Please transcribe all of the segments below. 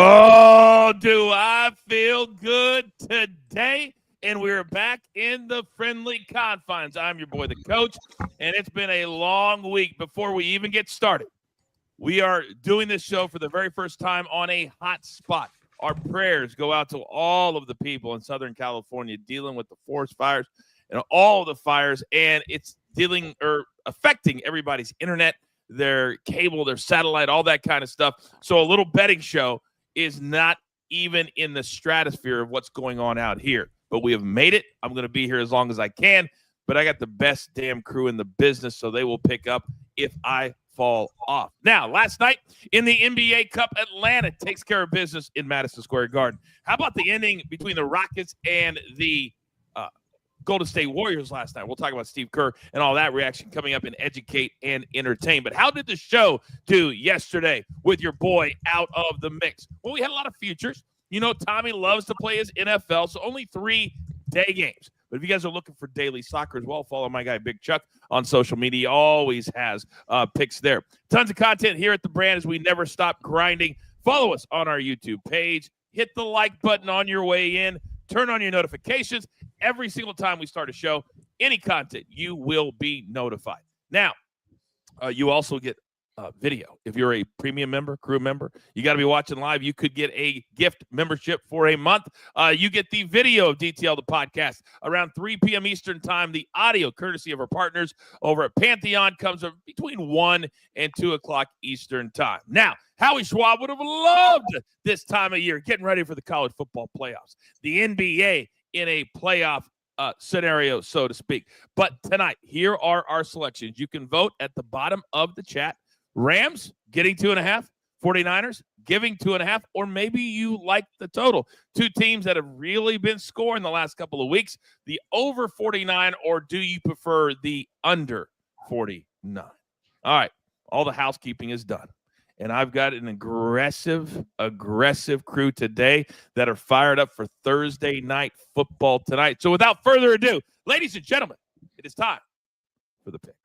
Oh, do I feel good today? And we're back in the friendly confines. I'm your boy, the coach, and it's been a long week. Before we even get started, we are doing this show for the very first time on a hot spot. Our prayers go out to all of the people in Southern California dealing with the forest fires and all of the fires, and it's dealing or affecting everybody's internet, their cable, their satellite, all that kind of stuff. So a little betting show is not even in the stratosphere of what's going on out here. But we have made it. I'm going to be here as long as I can, but I got the best damn crew in the business, so they will pick up if I fall off. Now, last night in the NBA Cup, Atlanta takes care of business in Madison Square Garden. How about the ending between the Rockets and the Golden State Warriors last night? We'll talk about Steve Kerr and all that reaction coming up in Educate and Entertain. But how did the show do yesterday with your boy out of the mix? Well, we had a lot of futures. You know, Tommy loves to play his NFL, so only 3 day games. But if you guys are looking for daily soccer as well, follow my guy Big Chuck on social media. He always has picks there. Tons of content here at the brand as we never stop grinding. Follow us on our YouTube page. Hit the like button on your way in. Turn on your notifications. Every single time we start a show, any content, you will be notified. Now, you also get video. If you're a premium member, crew member, you got to be watching live. You could get a gift membership for a month. You get the video of DTL, the podcast, around 3 p.m. Eastern time. The audio, courtesy of our partners over at Pantheon, comes between 1 and 2 o'clock Eastern time. Now, Howie Schwab would have loved this time of year, getting ready for the college football playoffs. The NBA in a playoff scenario, so to speak. But tonight, here are our selections. You can vote at the bottom of the chat. Rams getting 2.5, 49ers giving 2.5, or maybe you like the total. 2 teams that have really been scoring the last couple of weeks, the over 49, or do you prefer the under 49? All right, all the housekeeping is done. And I've got an aggressive crew today that are fired up for Thursday night football tonight. So without further ado, ladies and gentlemen, it is time for the picks.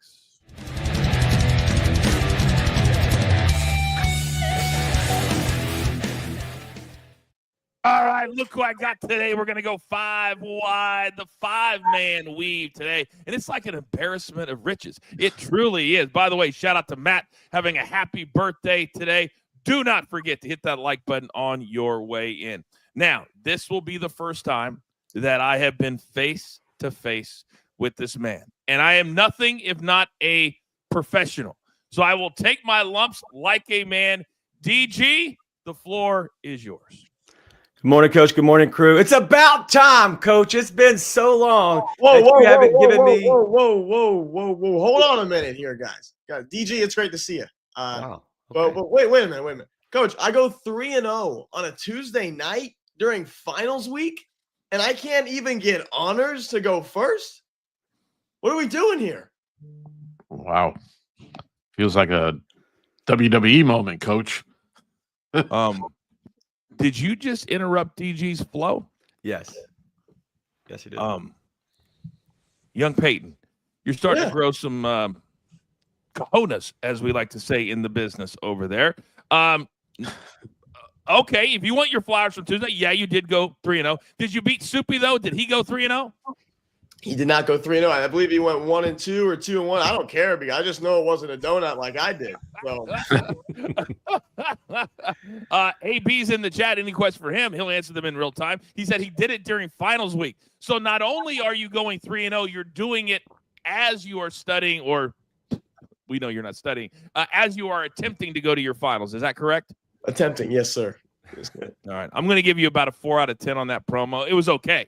All right, look who I got today. We're going to go 5 wide, the 5-man weave today. And it's like an embarrassment of riches. It truly is. By the way, shout out to Matt having a happy birthday today. Do not forget to hit that like button on your way in. Now, this will be the first time that I have been face to face with this man. And I am nothing if not a professional. So I will take my lumps like a man. DG, the floor is yours. Good morning, Coach. Good morning, crew. It's about time, Coach. It's been so long. Whoa. Hold on a minute here, guys. DG, it's great to see you. Wow. Okay. But wait a minute. Coach, I go 3-0 on a Tuesday night during finals week, and I can't even get honors to go first? What are we doing here? Wow. Feels like a WWE moment, Coach. Did you just interrupt DG's flow? Yes. Yes, you did. Young Peyton, you're starting to grow some cojones, as we like to say in the business over there. Okay, if you want your flowers from Tuesday, yeah, you did go 3-0. Did you beat Soupy, though? Did he go 3-0? He did not go 3-0. I believe he went 1-2 or 2-1. I don't care because I just know it wasn't a donut like I did. So. AB's in the chat. Any questions for him? He'll answer them in real time. He said he did it during finals week. So not only are you going 3-0, you're doing it as you are studying, or we know you're not studying, as you are attempting to go to your finals. Is that correct? Attempting, yes, sir. All right. I'm going to give you about a 4 out of 10 on that promo. It was okay.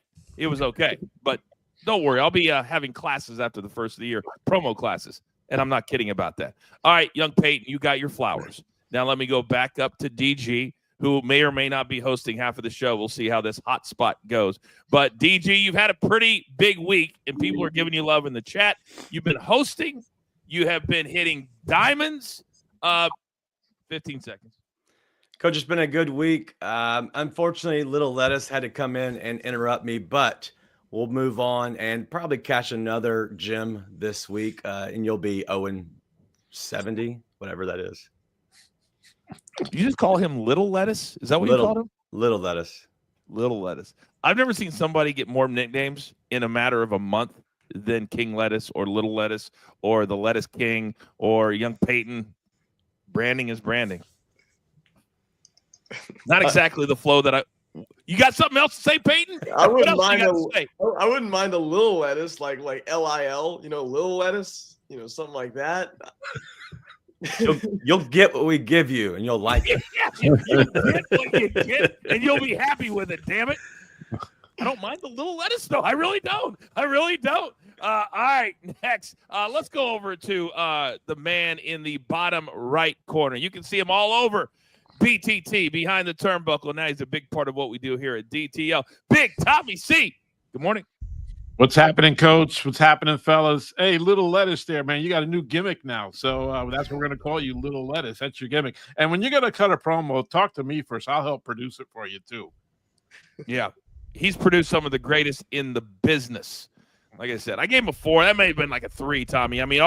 But don't worry. I'll be having classes after the first of the year, promo classes. And I'm not kidding about that. All right, young Peyton, you got your flowers. Now let me go back up to DG, who may or may not be hosting half of the show. We'll see how this hot spot goes. But DG, you've had a pretty big week, and people are giving you love in the chat. You've been hosting. You have been hitting diamonds. 15 seconds. Coach, it's been a good week. Unfortunately, Little Lettuce had to come in and interrupt me, but we'll move on and probably catch another gem this week, and you'll be 0-70, whatever that is. You just call him Little Lettuce? Is that what you called him? Little Lettuce. Little Lettuce. I've never seen somebody get more nicknames in a matter of a month than King Lettuce or Little Lettuce or the Lettuce King or Young Peyton. Branding is branding. Not exactly the flow that I. You got something else to say, Peyton? I wouldn't mind a little lettuce, like LIL, little lettuce, something like that. You'll get what we give you, and you'll like it. You'll get what you get, and you'll be happy with it. Damn it! I don't mind the little lettuce, though. I really don't. All right, next, let's go over to the man in the bottom right corner. You can see him all over BTT behind the turnbuckle. Now he's a big part of what we do here at DTL. Big Tommy C. Good morning. What's happening, Coach? What's happening, fellas? Hey, Little Lettuce there, man. You got a new gimmick now. So that's what we're going to call you, Little Lettuce. That's your gimmick. And when you're going to cut a promo, talk to me first. I'll help produce it for you, too. Yeah. He's produced some of the greatest in the business. Like I said, I gave him a 4. That may have been like a 3, Tommy. I mean,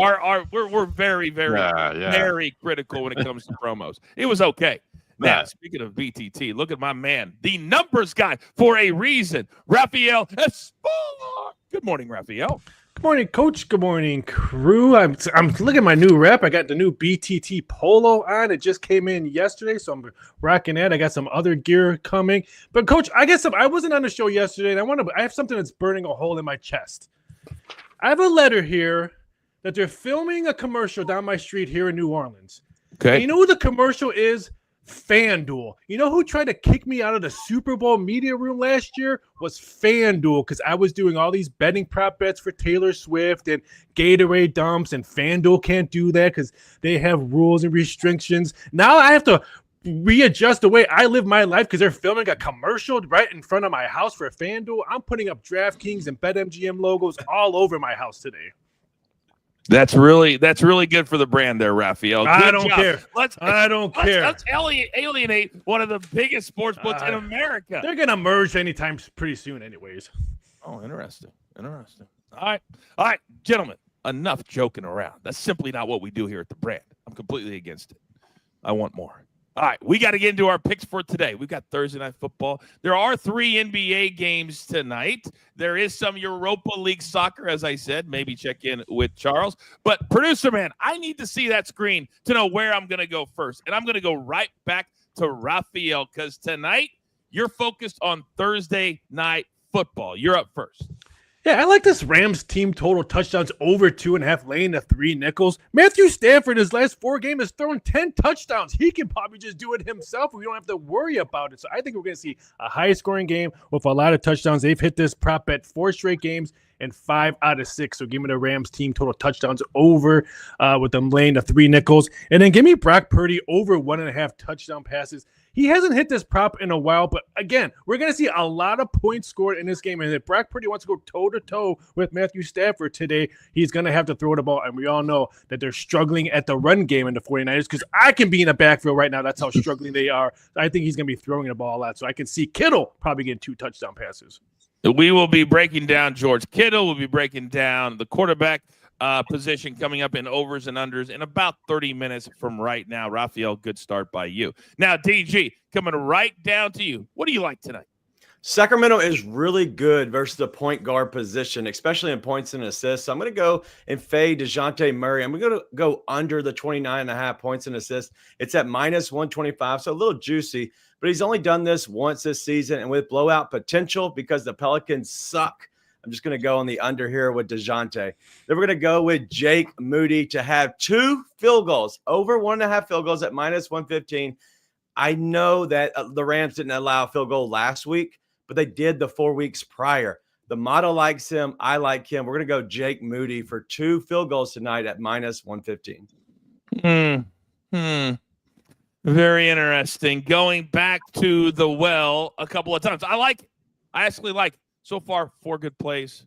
we're very, very critical when it comes to promos. It was okay. Now, speaking of BTT, look at my man, the numbers guy for a reason, Raphael Espoir. Good morning, Raphael. Good morning, Coach. Good morning, crew. I'm looking at my new rep. I got the new BTT polo on. It just came in yesterday, so I'm rocking that. I got some other gear coming. But, Coach, I wasn't on the show yesterday, and I have something that's burning a hole in my chest. I have a letter here that they're filming a commercial down my street here in New Orleans. Okay. And you know who the commercial is? FanDuel. You know who tried to kick me out of the Super Bowl media room last year? Was FanDuel, because I was doing all these betting prop bets for Taylor Swift and Gatorade dumps, and FanDuel can't do that because they have rules and restrictions. Now I have to readjust the way I live my life because they're filming a commercial right in front of my house for FanDuel. I'm putting up DraftKings and BetMGM logos all over my house today. That's really good for the brand there, Raphael. I don't care. I don't care. Let's alienate one of the biggest sports books in America. They're gonna merge anytime pretty soon, anyways. Oh, interesting. All right, gentlemen. Enough joking around. That's simply not what we do here at the brand. I'm completely against it. I want more. All right, we got to get into our picks for today. We've got Thursday Night Football. There are 3 NBA games tonight. There is some Europa League soccer, as I said. Maybe check in with Charles. But, producer man, I need to see that screen to know where I'm going to go first. And I'm going to go right back to Raphael because tonight you're focused on Thursday Night Football. You're up first. Yeah, I like this Rams team total touchdowns over 2.5, laying the 3 nickels. Matthew Stafford, his last 4 games, has thrown 10 touchdowns. He can probably just do it himself. We don't have to worry about it. So I think we're going to see a high-scoring game with a lot of touchdowns. They've hit this prop bet 4 straight games and 5 out of 6. So give me the Rams team total touchdowns over with them laying the 3 nickels. And then give me Brock Purdy over 1.5 touchdown passes. He hasn't hit this prop in a while, but again, we're going to see a lot of points scored in this game. And if Brock Purdy wants to go toe-to-toe with Matthew Stafford today, he's going to have to throw the ball. And we all know that they're struggling at the run game in the 49ers because I can be in the backfield right now. That's how struggling they are. I think he's going to be throwing the ball a lot. So I can see Kittle probably getting 2 touchdown passes. We will be breaking down George Kittle. We'll be breaking down the quarterback position coming up in overs and unders in about 30 minutes from right now. Raphael, good start by you. Now, DG, coming right down to you. What do you like tonight? Sacramento is really good versus the point guard position, especially in points and assists. So I'm going to go and fade DeJounte Murray. I'm going to go under the 29.5 points and assists. It's at minus 125, so a little juicy. But he's only done this once this season, and with blowout potential because the Pelicans suck. I'm just going to go on the under here with DeJounte. Then we're going to go with Jake Moody to have 2 field goals, over 1.5 field goals at minus 115. I know that the Rams didn't allow a field goal last week, but they did the 4 weeks prior. The model likes him. I like him. We're going to go Jake Moody for 2 field goals tonight at minus 115. Very interesting. Going back to the well a couple of times. I actually like it. So far, 4 good plays.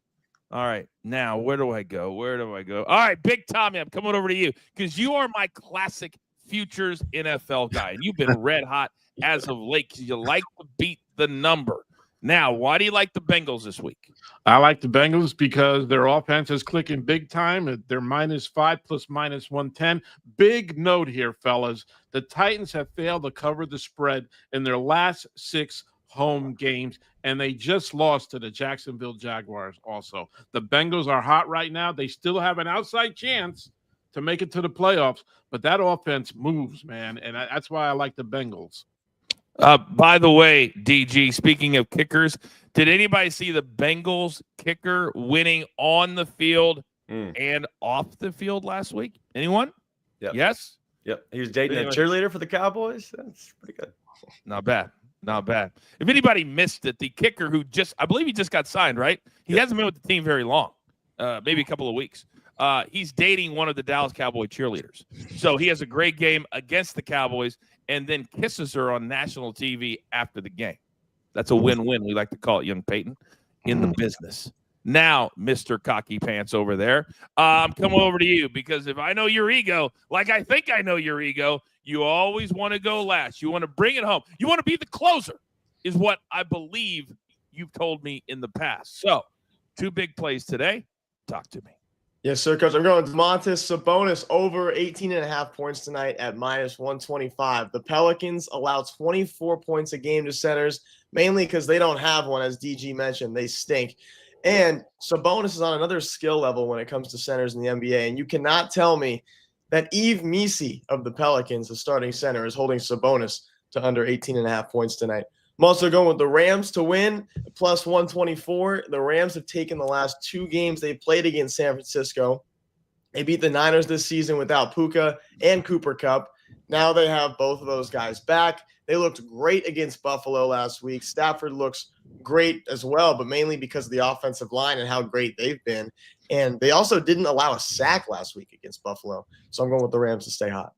All right. Now, where do I go? All right, Big Tommy, I'm coming over to you because you are my classic futures NFL guy. And you've been red hot as of late because you like to beat the number. Now, why do you like the Bengals this week? I like the Bengals because their offense is clicking big time. They're -5 plus -110. Big note here, fellas. The Titans have failed to cover the spread in their last 6 home games, and they just lost to the Jacksonville Jaguars also. The Bengals are hot right now. They still have an outside chance to make it to the playoffs, but that offense moves, man, and that's why I like the Bengals. By the way, DG, speaking of kickers, did anybody see the Bengals kicker winning on the field and off the field last week? Anyone? Yep. Yes? Yep. He was dating a cheerleader for the Cowboys. That's pretty good. Not bad. Not bad. If anybody missed it, the kicker who I believe he just got signed, right? He hasn't been with the team very long, maybe a couple of weeks. He's dating one of the Dallas Cowboy cheerleaders. So he has a great game against the Cowboys and then kisses her on national TV after the game. That's a win-win. We like to call it, young Peyton, in the business. Now, Mr. Cocky Pants over there, I'm coming over to you because if I know your ego, like I think I know your ego, you always want to go last. You want to bring it home. You want to be the closer is what I believe you've told me in the past. So, 2 big plays today. Talk to me. Yes, sir, Coach. I'm going Domantas Sabonis over 18.5 points tonight at -125. The Pelicans allow 24 points a game to centers, mainly because they don't have one, as DG mentioned. They stink. And Sabonis is on another skill level when it comes to centers in the NBA. And you cannot tell me that Yves Missi of the Pelicans, the starting center, is holding Sabonis to under 18.5 points tonight. I'm also going with the Rams to win, +124. The Rams have taken the last 2 games they played against San Francisco. They beat the Niners this season without Puka and Cooper Kupp. Now they have both of those guys back. They looked great against Buffalo last week. Stafford looks great as well, but mainly because of the offensive line and how great they've been. And they also didn't allow a sack last week against Buffalo. So I'm going with the Rams to stay hot.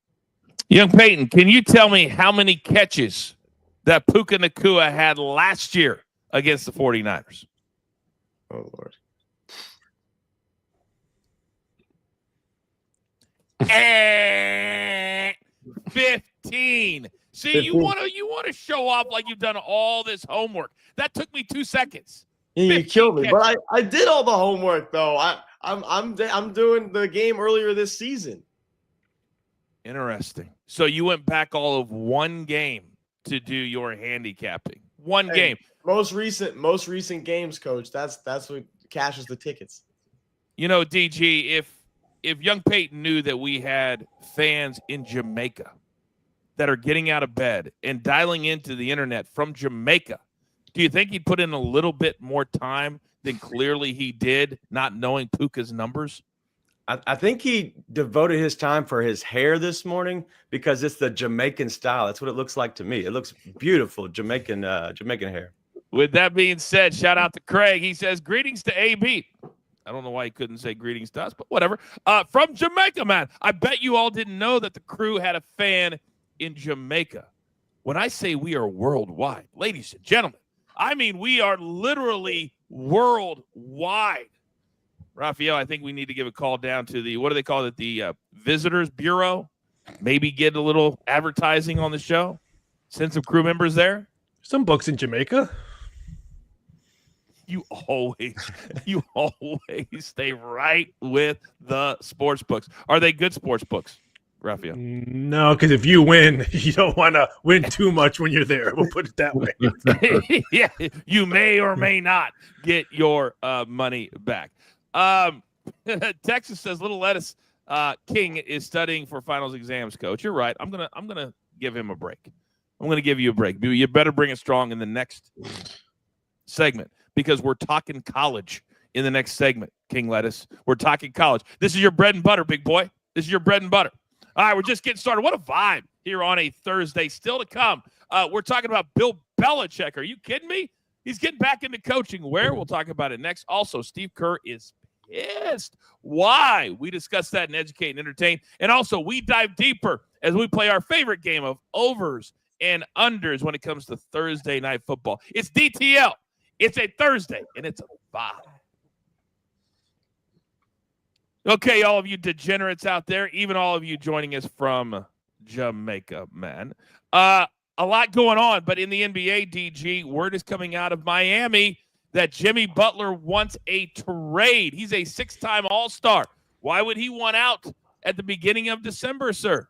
Young Peyton, can you tell me how many catches that Puka Nacua had last year against the 49ers? Oh, Lord. And 15. See, 15. You want to show off like you've done all this homework. That took me 2 seconds. Yeah, you killed me, but I did all the homework though. I'm doing the game earlier this season. Interesting. So you went back all of 1 game to do your handicapping. One game. Most recent games, Coach. That's what cashes the tickets. You know, DG, if young Peyton knew that we had fans in Jamaica that are getting out of bed and dialing into the internet from Jamaica, do you think he'd put in a little bit more time than clearly he did, not knowing Puka's numbers? I think he devoted his time for his hair this morning because it's the Jamaican style. That's what it looks like to me. It looks beautiful, Jamaican hair. With that being said, shout out to Craig. He says, greetings to AB. I don't know why he couldn't say greetings to us, but whatever. From Jamaica, man. I bet you all didn't know that the crew had a fan in Jamaica. When I say we are worldwide, ladies and gentlemen, I mean we are literally worldwide. Raphael, I think we need to give a call down to the, what do they call it, the Visitors Bureau. Maybe get a little advertising on the show. Send some crew members there. Some books in Jamaica. You always stay right with the sports books. Are they good sports books, Raphael? No, because if you win, you don't want to win too much when you're there. We'll put it that way. Yeah, you may or may not get your money back. Texas says Little Lettuce King is studying for finals exams, Coach. You're right. I'm gonna give him a break. I'm gonna give you a break. You better bring it strong in the next segment because we're talking college in the next segment, King Lettuce. We're talking college. This is your bread and butter, big boy. This is your bread and butter. All right, we're just getting started. What a vibe here on a Thursday. Still to come. We're talking about Bill Belichick. Are you kidding me? He's getting back into coaching. Where? We'll talk about it next. Also, Steve Kerr is pissed. Why? We discuss that and educate and entertain. And also, we dive deeper as we play our favorite game of overs and unders when it comes to Thursday night football. It's DTL. It's a Thursday, and it's a vibe. Okay, all of you degenerates out there, even all of you joining us from Jamaica, man. a lot going on, but in the NBA, DG, word is coming out of Miami that Jimmy Butler wants a trade. He's a 6-time All-Star. Why would he want out at the beginning of December, sir?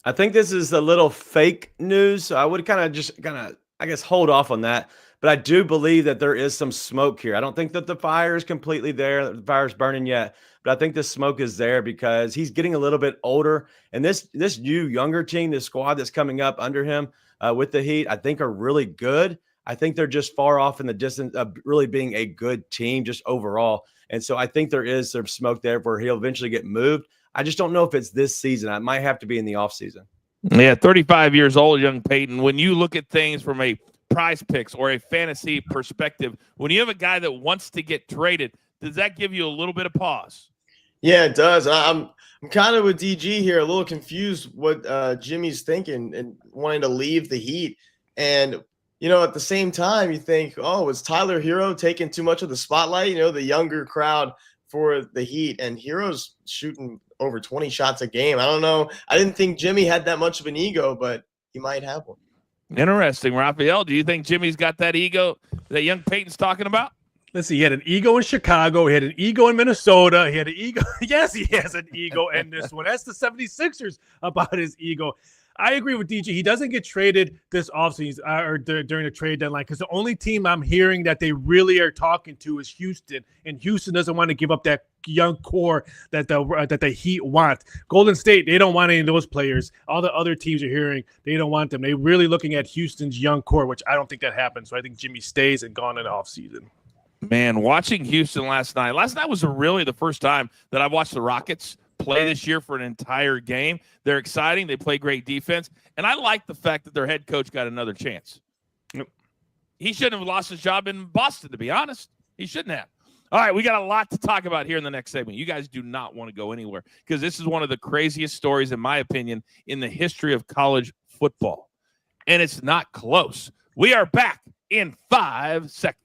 I think this is a little fake news. So I would I guess, hold off on that. But I do believe that there is some smoke here. I don't think that the fire is completely there. The fire's burning yet. But I think the smoke is there because he's getting a little bit older. And this new younger team, this squad that's coming up under him with the Heat, I think are really good. I think they're just far off in the distance of really being a good team just overall. And so I think there is some smoke there where he'll eventually get moved. I just don't know if it's this season. It might have to be in the offseason. Yeah, 35 years old, young Peyton. When you look at things from a PrizePicks or a fantasy perspective, when you have a guy that wants to get traded, does that give you a little bit of pause? Yeah, it does. I'm kind of with DG here, a little confused what Jimmy's thinking and wanting to leave the Heat. And at the same time, you think, oh, is Tyler Hero taking too much of the spotlight? The younger crowd for the Heat, and Hero's shooting over 20 shots a game. I don't know. I didn't think Jimmy had that much of an ego, but he might have one. Interesting. Raphael, do you think Jimmy's got that ego that young Peyton's talking about? Let's see. He had an ego in Chicago. He had an ego in Minnesota. He had an ego. Yes, he has an ego in this one. That's the 76ers about his ego. I agree with DJ. He doesn't get traded this offseason or during the trade deadline because the only team I'm hearing that they really are talking to is Houston, and Houston doesn't want to give up that young core that the Heat want. Golden State, they don't want any of those players. All the other teams are hearing they don't want them. They're really looking at Houston's young core, which I don't think that happens. So I think Jimmy stays and gone in the offseason. Man, watching Houston last night was really the first time that I've watched the Rockets play this year for an entire game. They're exciting. They play great defense. And I like the fact that their head coach got another chance. He shouldn't have lost his job in Boston, to be honest. He shouldn't have. All right, we got a lot to talk about here in the next segment. You guys do not want to go anywhere because this is one of the craziest stories, in my opinion, in the history of college football. And it's not close. We are back in 5 seconds.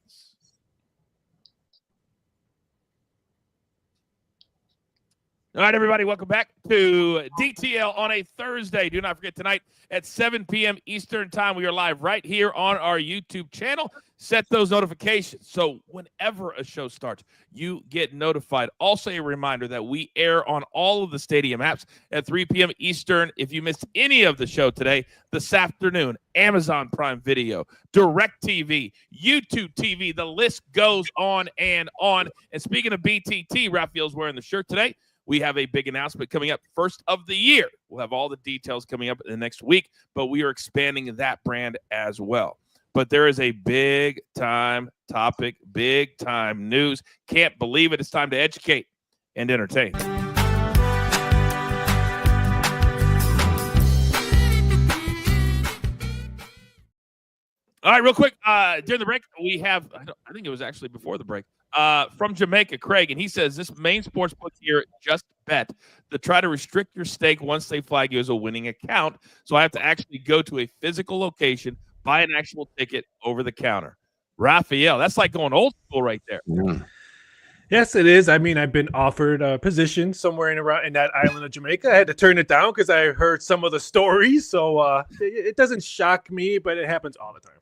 All right, everybody, welcome back to DTL on a Thursday. Do not forget tonight at 7 p.m. Eastern Time, we are live right here on our YouTube channel. Set those notifications so whenever a show starts, you get notified. Also, a reminder that we air on all of the stadium apps at 3 p.m. Eastern. If you missed any of the show today, this afternoon, Amazon Prime Video, DirecTV, YouTube TV, the list goes on and on. And speaking of BTT, Raphael's wearing the shirt today. We have a big announcement coming up, first of the year. We'll have all the details coming up in the next week, but we are expanding that brand as well. But there is a big-time topic, big-time news. Can't believe it. It's time to educate and entertain. All right, real quick, during the break, we have, I think it was actually before the break, from Jamaica, Craig, and he says this main sports book here, Just Bet, to try to restrict your stake once they flag you as a winning account. So I have to actually go to a physical location, buy an actual ticket over the counter. Raphael, that's like going old school right there. Yes, it is. I mean, I've been offered a position somewhere in that island of Jamaica. I had to turn it down because I heard some of the stories. So it doesn't shock me, but it happens all the time.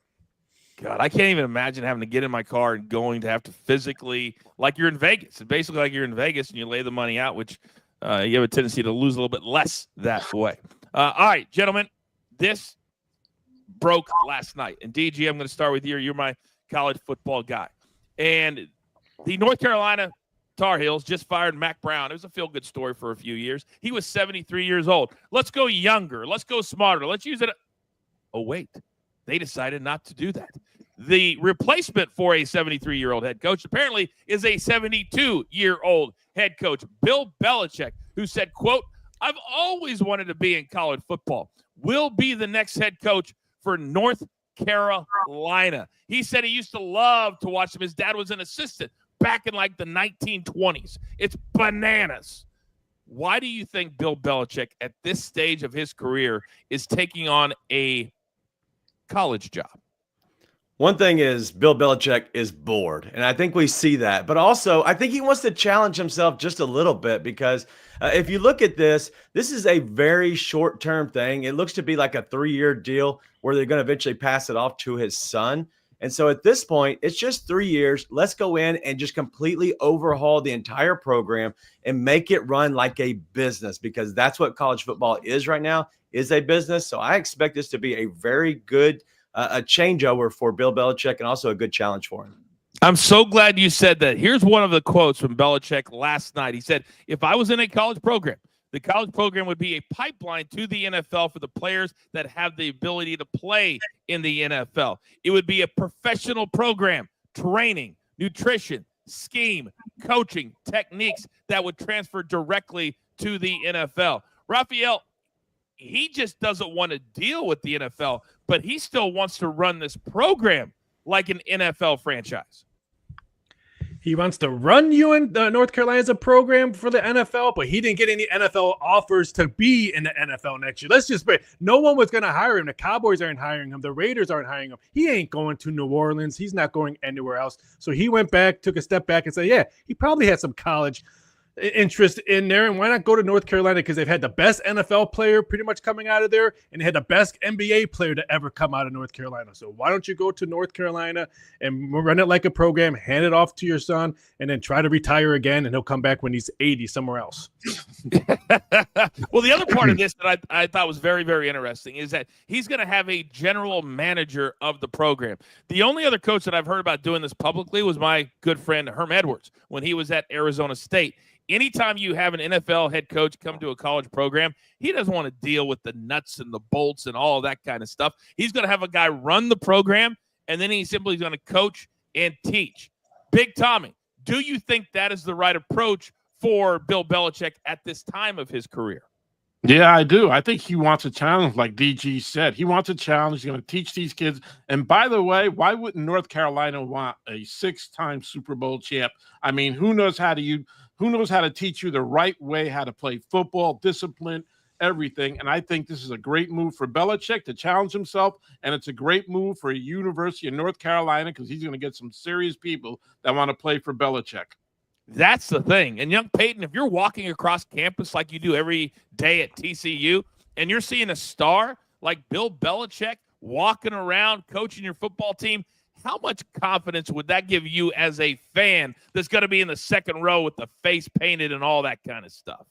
God, I can't even imagine having to get in my car and going to have to physically, like you're in Vegas. It's basically like you're in Vegas and you lay the money out, which you have a tendency to lose a little bit less that way. All right, gentlemen, this broke last night. And DG, I'm going to start with you. You're my college football guy. And the North Carolina Tar Heels just fired Mac Brown. It was a feel-good story for a few years. He was 73 years old. Let's go younger. Let's go smarter. Let's use it. Oh, wait. They decided not to do that. The replacement for a 73-year-old head coach apparently is a 72-year-old head coach, Bill Belichick, who said, quote, I've always wanted to be in college football. Will be the next head coach for North Carolina. He said he used to love to watch him. His dad was an assistant back in like the 1920s. It's bananas. Why do you think Bill Belichick at this stage of his career is taking on a college job? One thing is Bill Belichick is bored, and I think we see that. But also, I think he wants to challenge himself just a little bit because if you look at this is a very short-term thing. It looks to be like a 3-year deal where they're going to eventually pass it off to his son. And so at this point, it's just 3 years. Let's go in and just completely overhaul the entire program and make it run like a business, because that's what college football is right now, is a business. So I expect this to be a very good a changeover for Bill Belichick, and also a good challenge for him. I'm so glad you said that. Here's one of the quotes from Belichick last night. He said, if I was in a college program, the college program would be a pipeline to the NFL for the players that have the ability to play in the NFL. It would be a professional program, training, nutrition, scheme, coaching, techniques that would transfer directly to the NFL. Raphael, he just doesn't want to deal with the NFL, but he still wants to run this program like an NFL franchise. He wants to run you in North Carolina as a program for the NFL, but he didn't get any NFL offers to be in the NFL next year. Let's just say no one was going to hire him. The Cowboys aren't hiring him. The Raiders aren't hiring him. He ain't going to New Orleans. He's not going anywhere else. So he went back, took a step back, and said, yeah, he probably had some college interest in there, and why not go to North Carolina, because they've had the best NFL player pretty much coming out of there, and they had the best NBA player to ever come out of North Carolina. So why don't you go to North Carolina and run it like a program, hand it off to your son, and then try to retire again, and he'll come back when he's 80 somewhere else. Well, the other part of this that I thought was very, very interesting is that he's going to have a general manager of the program. The only other coach that I've heard about doing this publicly was my good friend Herm Edwards when he was at Arizona State. Anytime you have an NFL head coach come to a college program, he doesn't want to deal with the nuts and the bolts and all of that kind of stuff. He's going to have a guy run the program, and then he's simply going to coach and teach. Big Tommy, do you think that is the right approach for Bill Belichick at this time of his career? Yeah, I do. I think he wants a challenge, like DG said. He wants a challenge. He's going to teach these kids. And by the way, why wouldn't North Carolina want a 6-time Super Bowl champ? I mean, who knows how to teach you the right way, how to play football, discipline, everything. And I think this is a great move for Belichick to challenge himself. And it's a great move for a University of North Carolina, because he's going to get some serious people that want to play for Belichick. That's the thing. And young Peyton, if you're walking across campus like you do every day at TCU, and you're seeing a star like Bill Belichick walking around coaching your football team, how much confidence would that give you as a fan that's going to be in the second row with the face painted and all that kind of stuff?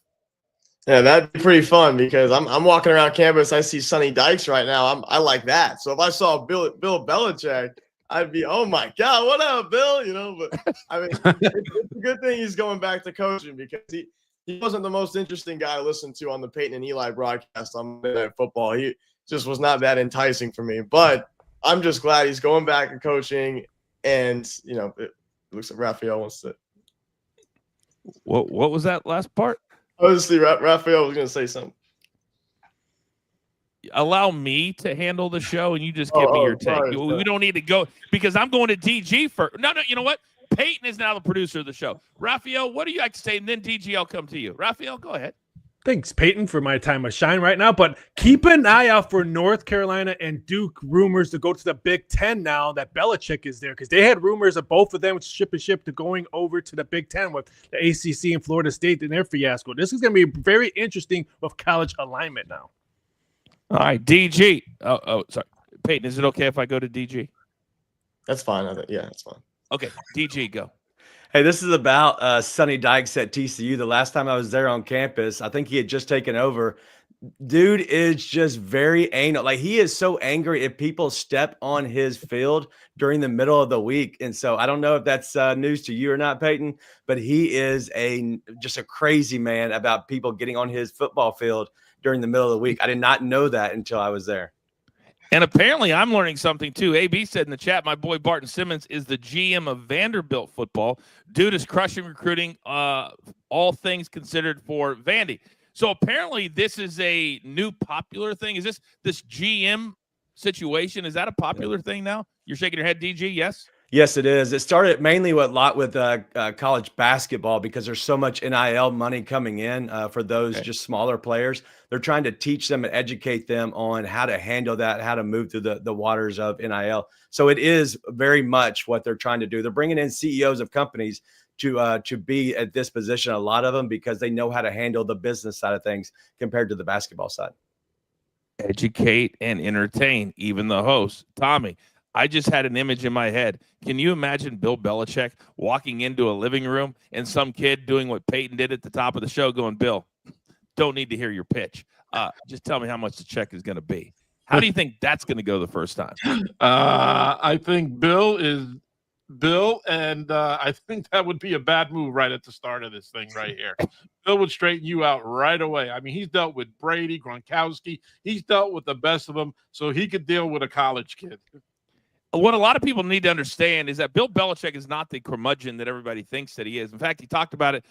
Yeah, that'd be pretty fun, because I'm walking around campus. I see Sonny Dykes right now. I like that. So if I saw Bill Belichick, I'd be, oh my God, what up, Bill? But I mean, it's a good thing he's going back to coaching, because he wasn't the most interesting guy to listen to on the Peyton and Eli broadcast on Monday Night Football. He just was not that enticing for me. But I'm just glad he's going back to coaching, and it looks like Raphael wants to. What was that last part? Obviously, Raphael was going to say something. Allow me to handle the show, and you just give me your take. Sorry. We don't need to go, because I'm going to DG first. No, you know what? Peyton is now the producer of the show. Raphael, what do you like to say? And then DG, I'll come to you. Raphael, go ahead. Thanks, Peyton, for my time of shine right now. But keep an eye out for North Carolina and Duke rumors to go to the Big Ten now that Belichick is there, because they had rumors of both of them ship to going over to the Big Ten with the ACC and Florida State in their fiasco. This is going to be very interesting with college alignment now. All right, DG. Oh, sorry. Peyton, is it okay if I go to DG? That's fine. Yeah, that's fine. Okay, DG, go. Hey, this is about Sonny Dykes at TCU. The last time I was there on campus, I think he had just taken over. Dude is just very anal. Like, he is so angry if people step on his field during the middle of the week. And so I don't know if that's news to you or not, Peyton, but he is just a crazy man about people getting on his football field during the middle of the week. I did not know that until I was there. And apparently I'm learning something too. AB said in the chat, my boy Barton Simmons is the GM of Vanderbilt football. Dude is crushing recruiting, all things considered, for Vandy. So apparently this is a new popular thing. Is this GM situation? Is that a popular thing now? You're shaking your head, DG? Yes? Yes, it is. It started mainly with college basketball because there's so much NIL money coming in for those just smaller players. They're trying to teach them and educate them on how to handle that, how to move through the waters of NIL. So it is very much what they're trying to do. They're bringing in CEOs of companies to be at this position, a lot of them, because they know how to handle the business side of things compared to the basketball side. Educate and entertain, even the host. Tommy, I just had an image in my head. Can you imagine Bill Belichick walking into a living room and some kid doing what Peyton did at the top of the show going, Bill, don't need to hear your pitch. Just tell me how much the check is going to be. How do you think that's going to go the first time? I think Bill, and I think that would be a bad move right at the start of this thing right here. Bill would straighten you out right away. I mean, he's dealt with Brady, Gronkowski. He's dealt with the best of them, so he could deal with a college kid. What a lot of people need to understand is that Bill Belichick is not the curmudgeon that everybody thinks that he is. In fact, he talked about it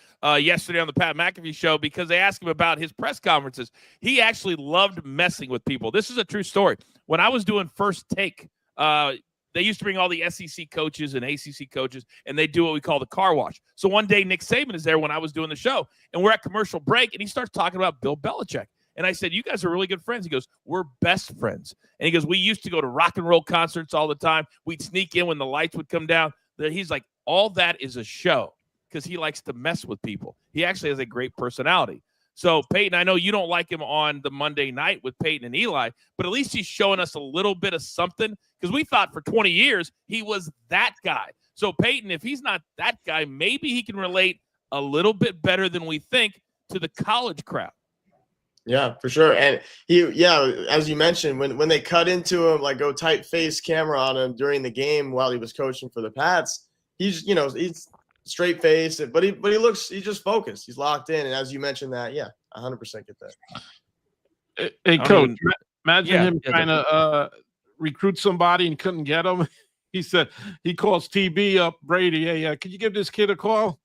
yesterday on the Pat McAfee show because they asked him about his press conferences. He actually loved messing with people. This is a true story. When I was doing First Take, they used to bring all the SEC coaches and ACC coaches, and they do what we call the car wash. So one day, Nick Saban is there when I was doing the show, and we're at commercial break, and he starts talking about Bill Belichick. And I said, you guys are really good friends. He goes, we're best friends. And he goes, we used to go to rock and roll concerts all the time. We'd sneak in when the lights would come down. He's like, all that is a show because he likes to mess with people. He actually has a great personality. So, Peyton, I know you don't like him on the Monday night with Peyton and Eli, but at least he's showing us a little bit of something because we thought for 20 years he was that guy. So, Peyton, if he's not that guy, maybe he can relate a little bit better than we think to the college crowd. Yeah, for sure. And as you mentioned, when they cut into him, like go tight face camera on him during the game while he was coaching for the Pats, he's straight face, but he's just focused. He's locked in. And as you mentioned that, 100% get that. Hey, Coach, imagine him trying to recruit somebody and couldn't get him. He said he calls TB up, Brady. Hey, could you give this kid a call?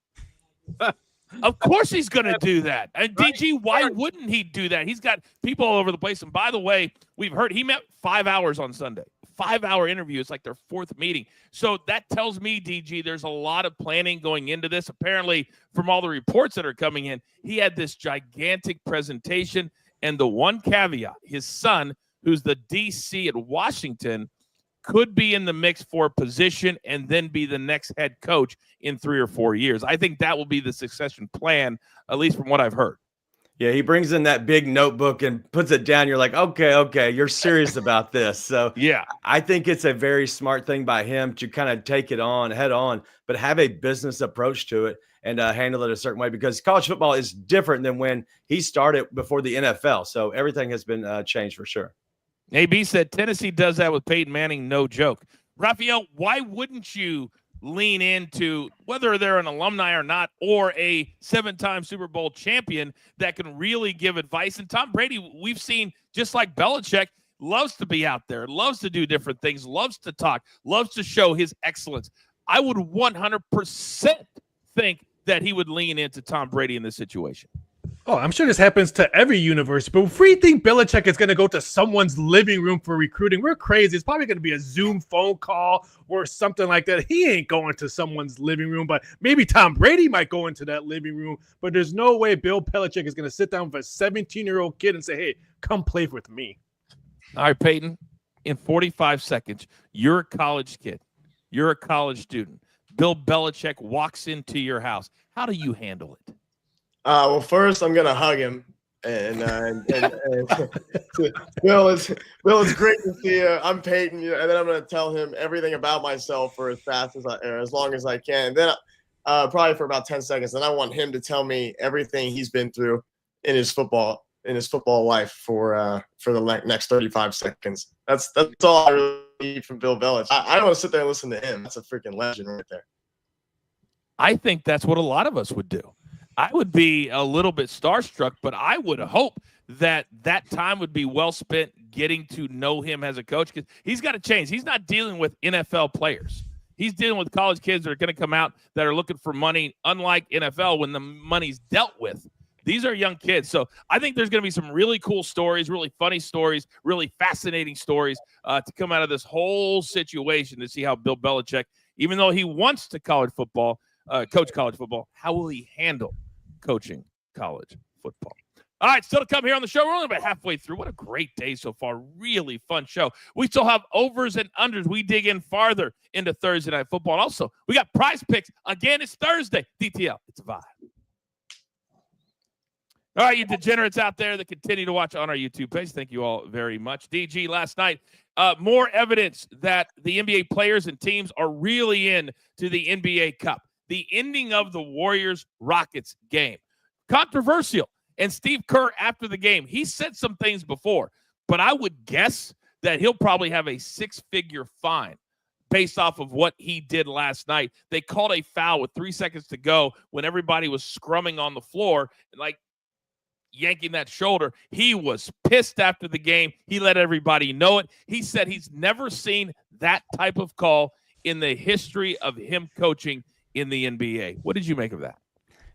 Of course he's going to do that. And DG, why wouldn't he do that? He's got people all over the place. And by the way, we've heard he met 5 hours on Sunday. 5-hour interview. It's like their fourth meeting. So that tells me, DG, there's a lot of planning going into this. Apparently, from all the reports that are coming in, he had this gigantic presentation. And the one caveat, his son, who's the DC at Washington, could be in the mix for a position and then be the next head coach in 3 or 4 years. I think that will be the succession plan, at least from what I've heard. Yeah, he brings in that big notebook and puts it down. You're like, okay, you're serious about this. So yeah, I think it's a very smart thing by him to kind of take it on head on, but have a business approach to it and handle it a certain way because college football is different than when he started before the NFL. So everything has been changed for sure. AB said Tennessee does that with Peyton Manning, no joke. Raphael, why wouldn't you lean into whether they're an alumni or not or a 7-time Super Bowl champion that can really give advice? And Tom Brady, we've seen, just like Belichick, loves to be out there, loves to do different things, loves to talk, loves to show his excellence. I would 100% think that he would lean into Tom Brady in this situation. Oh, I'm sure this happens to every university, but if we think Belichick is going to go to someone's living room for recruiting, we're crazy. It's probably going to be a Zoom phone call or something like that. He ain't going to someone's living room, but maybe Tom Brady might go into that living room, but there's no way Bill Belichick is going to sit down with a 17-year-old kid and say, hey, come play with me. All right, Peyton, in 45 seconds, you're a college kid. You're a college student. Bill Belichick walks into your house. How do you handle it? Well, first I'm gonna hug him, and Bill, it's great to see you. I'm Peyton, and then I'm gonna tell him everything about myself for as long as I can. And then probably for about 10 seconds, then I want him to tell me everything he's been through in his football life for the next 35 seconds. That's all I really need from Bill Belichick. I don't want to sit there and listen to him. That's a freaking legend right there. I think that's what a lot of us would do. I would be a little bit starstruck, but I would hope that time would be well spent getting to know him as a coach because he's got to change. He's not dealing with NFL players. He's dealing with college kids that are going to come out that are looking for money, unlike NFL when the money's dealt with. These are young kids. So I think there's going to be some really cool stories, really funny stories, really fascinating stories to come out of this whole situation to see how Bill Belichick, even though he wants to coach college football, how will he handle coaching college football? All right, still to come here on the show. We're only about halfway through. What a great day so far. Really fun show. We still have overs and unders. We dig in farther into Thursday Night Football. And also, we got PrizePicks. Again, it's Thursday. DTL, it's a vibe. All right, you degenerates out there that continue to watch on our YouTube page, thank you all very much. DG, last night, more evidence that the NBA players and teams are really in to the NBA Cup. The ending of the Warriors-Rockets game. Controversial. And Steve Kerr, after the game, he said some things before, but I would guess that he'll probably have a six-figure fine based off of what he did last night. They called a foul with 3 seconds to go when everybody was scrumming on the floor, like yanking that shoulder. He was pissed after the game. He let everybody know it. He said he's never seen that type of call in the history of him coaching in the NBA. What did you make of that?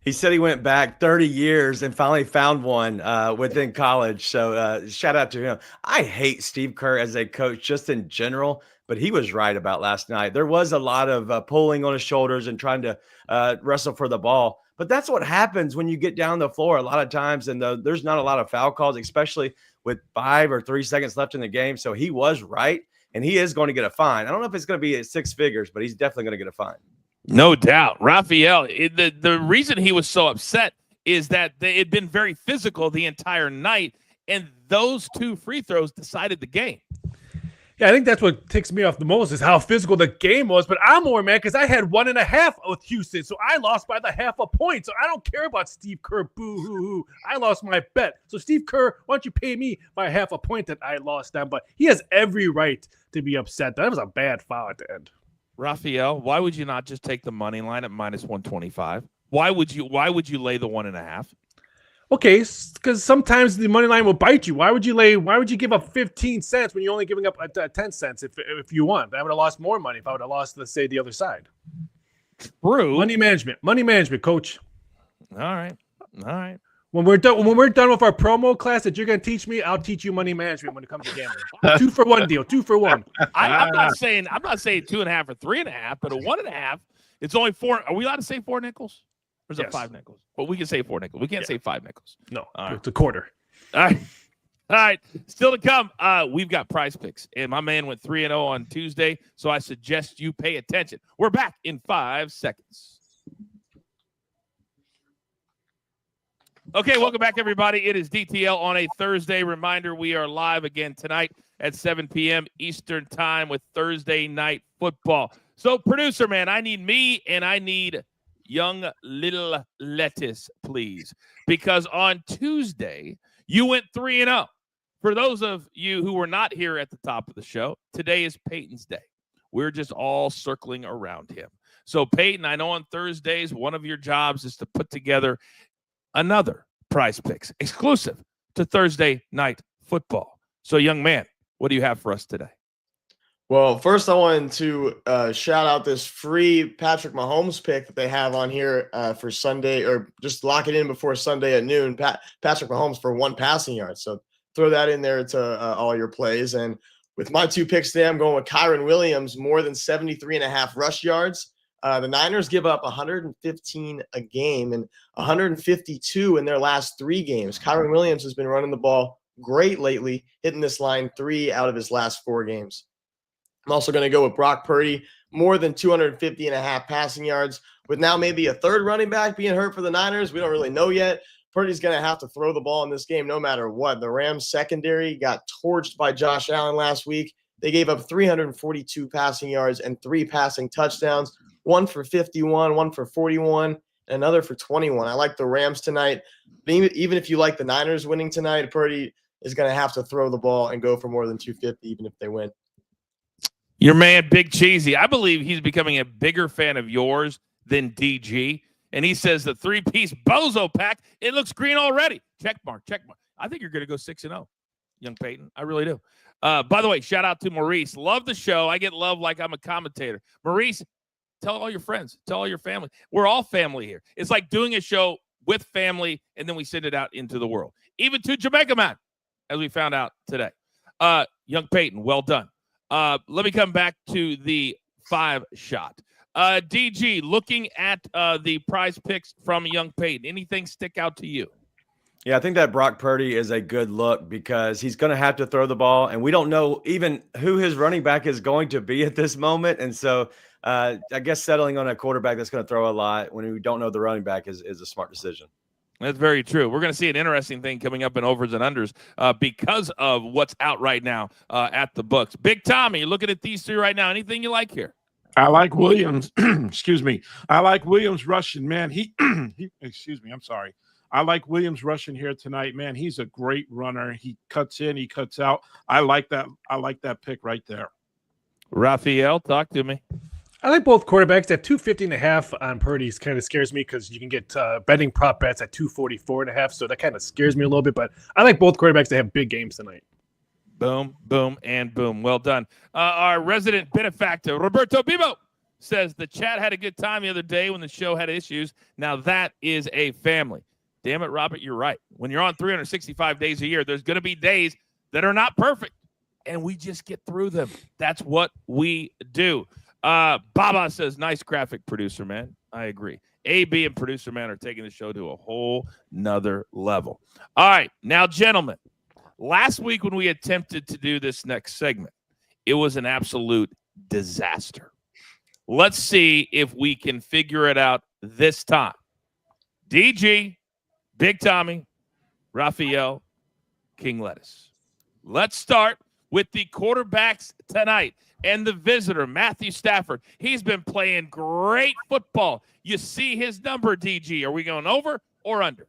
He said he went back 30 years and finally found one within college. So shout out to him. I hate Steve Kerr as a coach just in general, but he was right about last night. There was a lot of pulling on his shoulders and trying to wrestle for the ball. But that's what happens when you get down the floor a lot of times, and there's not a lot of foul calls, especially with 5 or 3 seconds left in the game. So he was right, and he is going to get a fine. I don't know if it's going to be at 6 figures, but he's definitely going to get a fine. No doubt. Raphael, the reason he was so upset is that they had been very physical the entire night, and those 2 free throws decided the game. Yeah, I think that's what ticks me off the most is how physical the game was. But I'm more mad because I had 1.5 with Houston, so I lost by the half a point. So I don't care about Steve Kerr. Boo-hoo-hoo. I lost my bet. So Steve Kerr, why don't you pay me by half a point that I lost them? But he has every right to be upset. That was a bad foul at the end. Raphael, why would you not just take the money line at -125? Why would you lay the 1.5? Okay, because sometimes the money line will bite you. Why would you give up 15 cents when you're only giving up 10 cents if you won? I would have lost more money if I would have lost, let's say, the other side. True. Money management, coach. All right. When we're done with our promo class that you're going to teach me, I'll teach you money management when it comes to gambling. 2 for 1 deal, 2 for 1. I'm not saying 2.5 or 3.5, but a 1.5. It's only 4. Are we allowed to say 4 nickels? Or is it 5 nickels? Well, we can say 4 nickels. We can't say 5 nickels. No, right. It's a quarter. All right. Still to come. We've got PrizePicks, and my man went 3-0 on Tuesday, so I suggest you pay attention. We're back in 5 seconds. Okay, welcome back, everybody. It is DTL on a Thursday. Reminder, we are live again tonight at 7 p.m. Eastern Time with Thursday Night Football. So, producer, man, I need me and I need young little lettuce, please. Because on Tuesday, you went 3-0. For those of you who were not here at the top of the show, today is Peyton's day. We're just all circling around him. So, Peyton, I know on Thursdays, one of your jobs is to put together another PrizePicks exclusive to Thursday Night Football. So, young man, what do you have for us today? Well, first I wanted to shout out this free Patrick Mahomes pick that they have on here for Sunday, or just lock it in before Sunday at noon. Patrick Mahomes for 1 passing yard. So throw that in there to all your plays. And with my 2 picks today, I'm going with Kyren Williams, more than 73.5 rush yards. The Niners give up 115 a game and 152 in their last 3 games. Kyren Williams has been running the ball great lately, hitting this line 3 out of his last 4 games. I'm also going to go with Brock Purdy, more than 250.5 passing yards. With now maybe a third running back being hurt for the Niners, we don't really know yet. Purdy's going to have to throw the ball in this game no matter what. The Rams secondary got torched by Josh Allen last week. They gave up 342 passing yards and 3 passing touchdowns. 1 for 51, 1 for 41, and another for 21. I like the Rams tonight. Even if you like the Niners winning tonight, Purdy is going to have to throw the ball and go for more than 250 even if they win. Your man, Big Cheesy, I believe he's becoming a bigger fan of yours than DG. And he says the 3-piece bozo pack, it looks green already. Check mark. I think you're going to go 6-0, young Peyton. I really do. By the way, shout out to Maurice. Love the show. I get love like I'm a commentator. Maurice, tell all your friends. Tell all your family. We're all family here. It's like doing a show with family, and then we send it out into the world. Even to Jamaica Man, as we found out today. Young Peyton, well done. Let me come back to the 5-shot. DG, looking at the prize picks from Young Peyton, anything stick out to you? Yeah, I think that Brock Purdy is a good look because he's going to have to throw the ball, and we don't know even who his running back is going to be at this moment. And so I guess settling on a quarterback that's going to throw a lot when we don't know the running back is a smart decision. That's very true. We're going to see an interesting thing coming up in overs and unders because of what's out right now at the books. Big Tommy, you're looking at these three right now. Anything you like here? I like Williams. Excuse me. I like Williams rushing, man. Excuse me. I'm sorry. I like Williams rushing here tonight, man. He's a great runner. He cuts in, he cuts out. I like that. I like that pick right there. Raphael, talk to me. I like both quarterbacks. At 250.5 on Purdy kind of scares me because you can get betting prop bets at 244.5. So that kind of scares me a little bit. But I like both quarterbacks to have big games tonight. Boom, boom, and boom. Well done. Our resident benefactor, Roberto Bibo, says the chat had a good time the other day when the show had issues. Now that is a family. Damn it, Robert, you're right. When you're on 365 days a year, there's going to be days that are not perfect, and we just get through them. That's what we do. Baba says, nice graphic, producer man. I agree. AB and producer man are taking the show to a whole nother level. All right, now, gentlemen, last week when we attempted to do this next segment, it was an absolute disaster. Let's see if we can figure it out this time. DG, Big Tommy, Raphael, King Lettuce. Let's start with the quarterbacks tonight and the visitor, Matthew Stafford. He's been playing great football. You see his number, DG. Are we going over or under?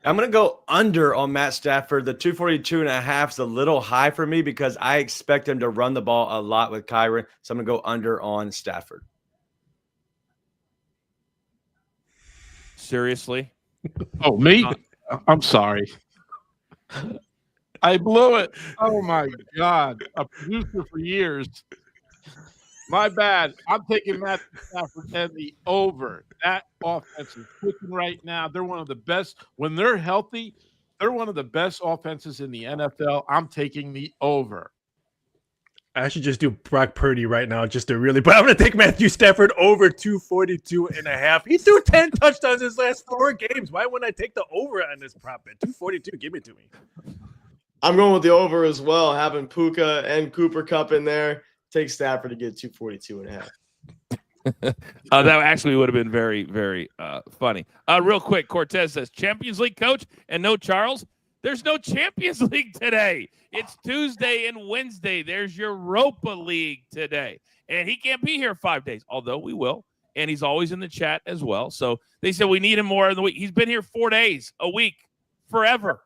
I'm going to go under on Matt Stafford. The 242.5 is a little high for me because I expect him to run the ball a lot with Kyron. So I'm going to go under on Stafford. Seriously? Oh, me? I'm sorry. I blew it. Oh, my God. A producer for years. My bad. I'm taking Matthew Stafford and the over. That offense is clicking right now. They're one of the best. When they're healthy, they're one of the best offenses in the NFL. I'm taking the over. I should just do Brock Purdy right now just to really, but I'm going to take Matthew Stafford over 242.5. He threw 10 touchdowns his last 4 games. Why wouldn't I take the over on this prop bet? 242, give it to me. I'm going with the over as well, having Puka and Cooper Kupp in there. Take Stafford to get 242.5. That actually would have been very, very funny. Real quick, Cortez says, Champions League coach and no Charles. There's no Champions League today. It's Tuesday and Wednesday. There's Europa League today. And he can't be here 5 days, although we will. And he's always in the chat as well. So they said we need him more in the week. He's been here 4 days, a week, forever.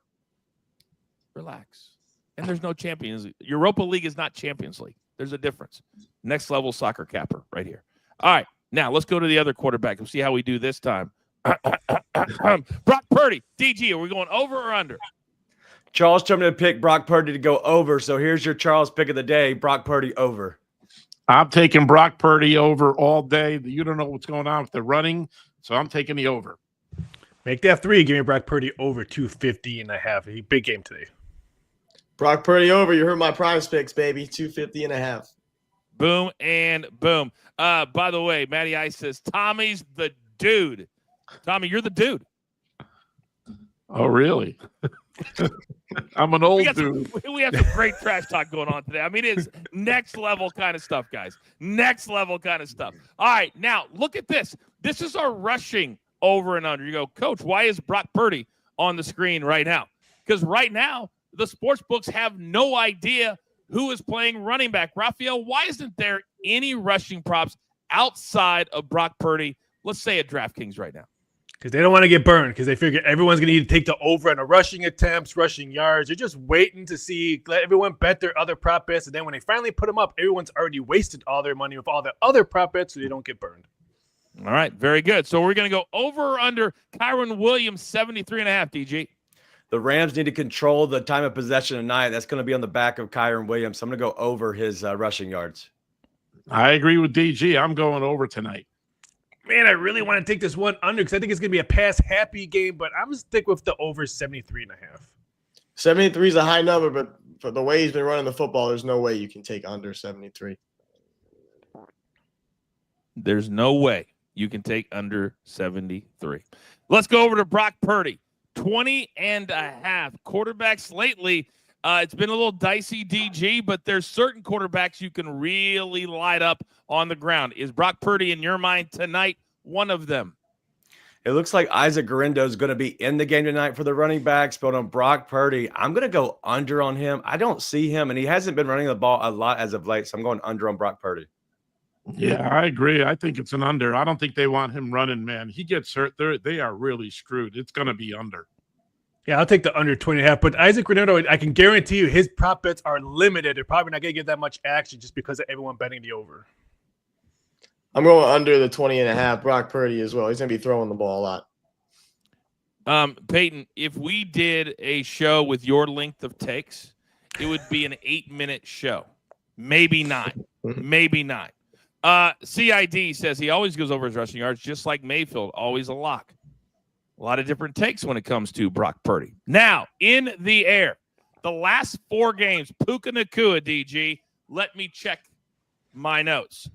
Relax. And there's no Champions League. Europa League is not Champions League. There's a difference. Next level soccer capper right here. All right. Now let's go to the other quarterback. We'll see how we do this time. Brock Purdy, DG, are we going over or under? Charles told me to pick Brock Purdy to go over. So here's your Charles pick of the day, Brock Purdy over. I'm taking Brock Purdy over all day. You don't know what's going on with the running, so I'm taking the over. Make that 3. Give me Brock Purdy over 250.5. Big game today. Brock Purdy over. You heard my PrizePicks, baby. 250.5. Boom and boom. By the way, Matty Ice says, Tommy's the dude. Tommy, you're the dude. Oh, really? I'm an old dude. We have some great trash talk going on today. I mean, it's next level kind of stuff, guys. Next level kind of stuff. All right, now look at this. This is our rushing over and under. You go, Coach, why is Brock Purdy on the screen right now? Because right now, the sports books have no idea who is playing running back. Raphael, why isn't there any rushing props outside of Brock Purdy, let's say at DraftKings right now? Because they don't want to get burned because they figure everyone's going to need to take the over on the rushing attempts, rushing yards. They're just waiting to see, let everyone bet their other prop bets. And then when they finally put them up, everyone's already wasted all their money with all their other prop bets so they don't get burned. All right, very good. So we're going to go over or under Kyron Williams, 73.5, DG. The Rams need to control the time of possession tonight. That's going to be on the back of Kyron Williams. So I'm going to go over his rushing yards. I agree with DG. I'm going over tonight. Man, I really want to take this one under because I think it's going to be a pass-happy game, but I'm going to stick with the over 73.5. 73 is a high number, but for the way he's been running the football, there's no way you can take under 73. There's no way you can take under 73. Let's go over to Brock Purdy. 20.5 quarterbacks lately. It's been a little dicey, DG, but there's certain quarterbacks you can really light up on the ground. Is Brock Purdy, in your mind tonight, one of them? It looks like Isaac Guerrero is going to be in the game tonight for the running backs, but on Brock Purdy, I'm going to go under on him. I don't see him, and he hasn't been running the ball a lot as of late, so I'm going under on Brock Purdy. Yeah, I agree. I think it's an under. I don't think they want him running, man. He gets hurt. They are really screwed. It's going to be under. Yeah, I'll take the under 20.5. But Isaac Guerrero, I can guarantee you his prop bets are limited. They're probably not going to get that much action just because of everyone betting the over. I'm going under the 20.5. Brock Purdy as well. He's going to be throwing the ball a lot. Peyton, if we did a show with your length of takes, it would be an 8-minute show. Maybe 9. Maybe 9. CID says he always goes over his rushing yards, just like Mayfield, always a lock. A lot of different takes when it comes to Brock Purdy. Now, in the air, the last 4 games, Puka Nacua, DG, let me check my notes.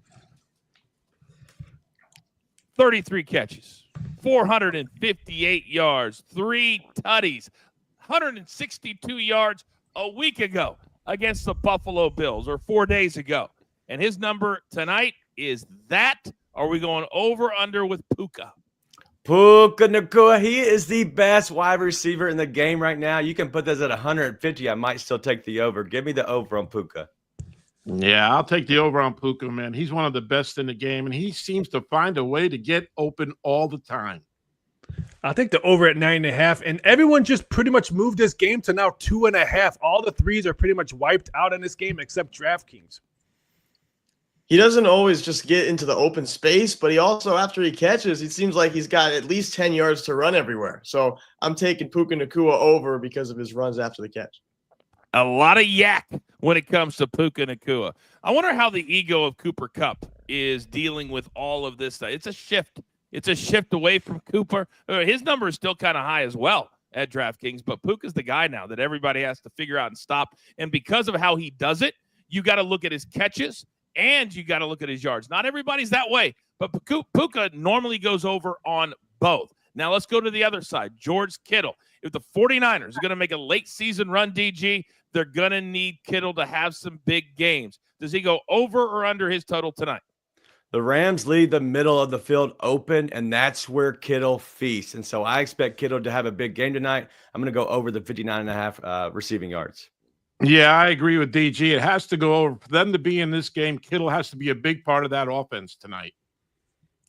33 catches, 458 yards, 3 tutties, 162 yards a week ago against the Buffalo Bills, or 4 days ago. And his number tonight is that. Are we going over under with Puka? Puka Nacua, he is the best wide receiver in the game right now. You can put this at 150. I might still take the over. Give me the over on Puka. Yeah, I'll take the over on Puka, man. He's one of the best in the game, and he seems to find a way to get open all the time. I'll take the over at 9.5. And everyone just pretty much moved this game to now 2.5. All the threes are pretty much wiped out in this game except DraftKings. He doesn't always just get into the open space, but he also, after he catches, it seems like he's got at least 10 yards to run everywhere. So I'm taking Puka Nacua over because of his runs after the catch. A lot of yak when it comes to Puka Nacua. I wonder how the ego of Cooper Kupp is dealing with all of this stuff. It's a shift. It's a shift away from Cooper. His number is still kind of high as well at DraftKings, but Puka's the guy now that everybody has to figure out and stop. And because of how he does it, you got to look at his catches and you got to look at his yards. Not everybody's that way, but Puka normally goes over on both. Now let's go to the other side. George Kittle. If the 49ers are going to make a late season run, DG, they're going to need Kittle to have some big games. Does he go over or under his total tonight? The Rams leave the middle of the field open, and that's where Kittle feasts. And so I expect Kittle to have a big game tonight. I'm going to go over the 59.5 receiving yards. Yeah, I agree with DG. It has to go over. For them to be in this game, Kittle has to be a big part of that offense tonight.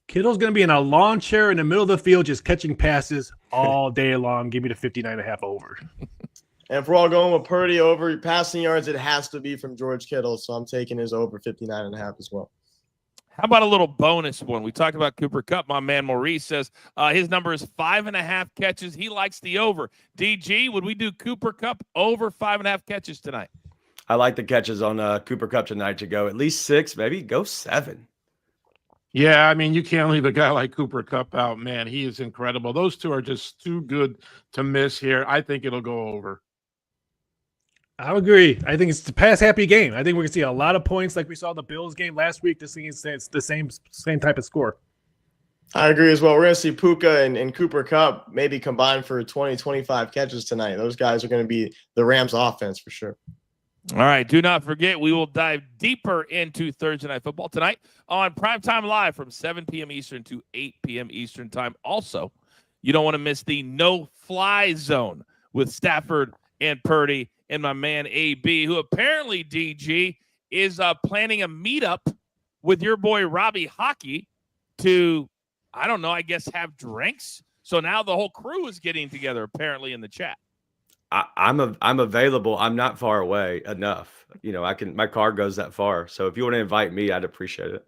Kittle's going to be in a lawn chair in the middle of the field just catching passes all day long. Give me the 59.5 over. And if we're all going with Purdy over passing yards, it has to be from George Kittle. So I'm taking his over 59.5 as well. How about a little bonus one? We talked about Cooper Kupp. My man Maurice says his number is 5.5 catches. He likes the over. DG, would we do Cooper Kupp over 5.5 catches tonight? I like the catches on Cooper Kupp tonight to go at least 6, maybe go 7. Yeah, I mean, you can't leave a guy like Cooper Kupp out, man. He is incredible. Those two are just too good to miss here. I think it'll go over. I agree. I think it's a pass-happy game. I think we're going to see a lot of points like we saw in the Bills game last week. This thing is the same type of score. I agree as well. We're going to see Puka and Cooper Kupp maybe combined for 20, 25 catches tonight. Those guys are going to be the Rams offense for sure. All right. Do not forget, we will dive deeper into Thursday Night Football tonight on Primetime Live from 7 p.m. Eastern to 8 p.m. Eastern Time. Also, you don't want to miss the no-fly zone with Stafford and Purdy and my man AB, who apparently, DG, is planning a meetup with your boy Robbie Hockey to, I don't know, I guess have drinks. So now the whole crew is getting together apparently in the chat. I'm available. I'm not far away enough. You know, my car goes that far. So if you want to invite me, I'd appreciate it.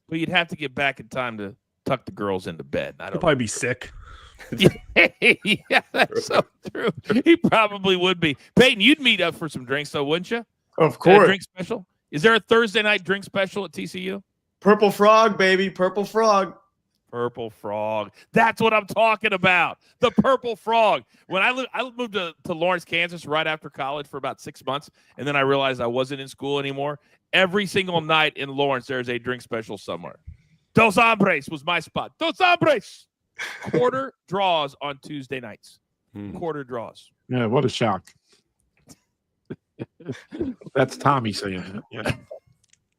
But you'd have to get back in time to tuck the girls into bed. He'll probably be sick. Yeah, that's so true. He probably would be. Peyton, you'd meet up for some drinks, though, wouldn't you? Of course. Drink special? Is there a Thursday night drink special at TCU? Purple Frog, baby. Purple Frog. Purple frog. That's what I'm talking about. The purple frog. When I moved to Lawrence, Kansas right after college for about 6 months, and then I realized I wasn't in school anymore. Every single night in Lawrence, there's a drink special somewhere. Dos Hombres was my spot. Dos Hombres. Quarter draws on Tuesday nights. Quarter draws. Yeah, what a shock. That's Tommy saying that. Yeah.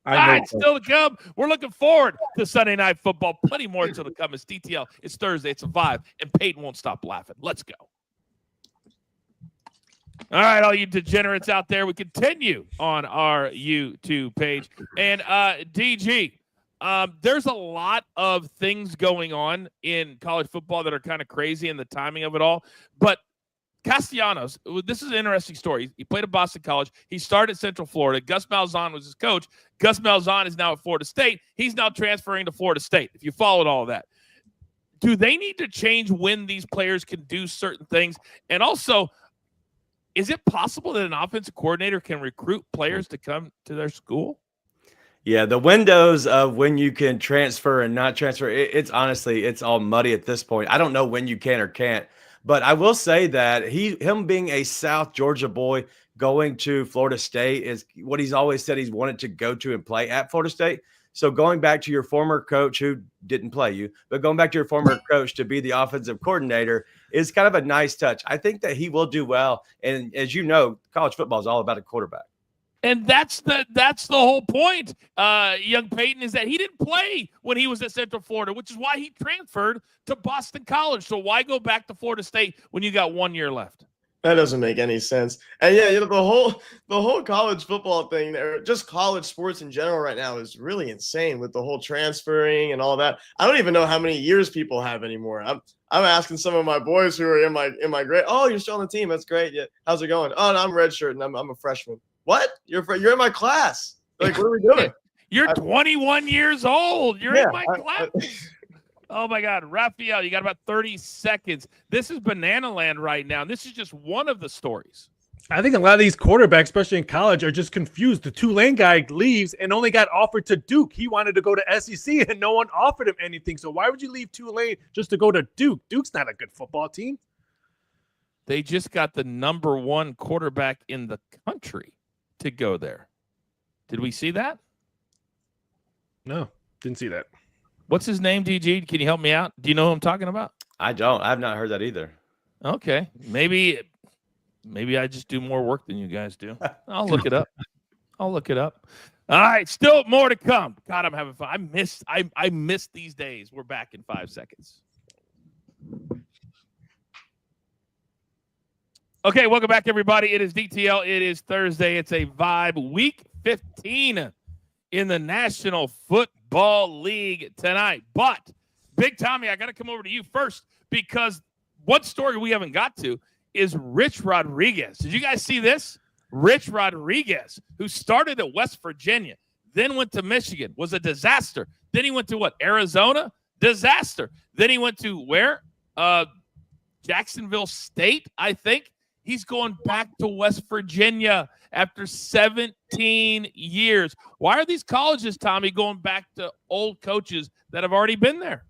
All right, still to come. We're looking forward to Sunday Night Football. Plenty more still to come. It's DTL. It's Thursday. It's a vibe, and Peyton won't stop laughing. Let's go. All right, all you degenerates out there, we continue on our YouTube page. And DG, there's a lot of things going on in college football that are kind of crazy in the timing of it all. But Castellanos, this is an interesting story. He played at Boston College. He started at Central Florida. Gus Malzahn was his coach. Gus Malzahn is now at Florida State. He's now transferring to Florida State, if you followed all of that. Do they need to change when these players can do certain things? And also, is it possible that an offensive coordinator can recruit players to come to their school? Yeah, the windows of when you can transfer and not transfer, it's honestly, it's all muddy at this point. I don't know when you can or can't. But I will say that him being a South Georgia boy going to Florida State is what he's always said he's wanted to go to and play at Florida State. So going back to your former coach who didn't play you, but going back to your former coach to be the offensive coordinator is kind of a nice touch. I think that he will do well. And as you know, college football is all about a quarterback. And that's the whole point, young Peyton, is that he didn't play when he was at Central Florida, which is why he transferred to Boston College. So why go back to Florida State when you got 1 year left? That doesn't make any sense. And yeah, the whole college football thing, or just college sports in general right now, is really insane with the whole transferring and all that. I don't even know how many years people have anymore. I'm asking some of my boys who are in my grade. Oh, you're still on the team. That's great. Yeah. How's it going? Oh, no, I'm redshirt and I'm a freshman. What? You're in my class. Like, what are we doing? You're 21 years old. You're in my class. Oh, my God. Raphael, you got about 30 seconds. This is Banana Land right now. This is just one of the stories. I think a lot of these quarterbacks, especially in college, are just confused. The Tulane guy leaves and only got offered to Duke. He wanted to go to SEC, and no one offered him anything. So why would you leave Tulane just to go to Duke? Duke's not a good football team. They just got the number one quarterback in the country to go there. Did we see that? No, didn't see that. What's his name, DG? Can you help me out? Do you know who I'm talking about? I don't. I've not heard that either. Okay. Maybe I just do more work than you guys do. I'll look it up. All right. Still more to come. God, I'm having fun. I miss these days. We're back in 5 seconds. Okay, welcome back, everybody. It is DTL. It is Thursday. It's a vibe. Week 15 in the National Football League tonight. But, Big Tommy, I got to come over to you first because one story we haven't got to is Rich Rodriguez. Did you guys see this? Rich Rodriguez, who started at West Virginia, then went to Michigan, was a disaster. Then he went to what? Arizona? Disaster. Then he went to where? Jacksonville State, I think. He's going back to West Virginia after 17 years. Why are these colleges, Tommy, going back to old coaches that have already been there?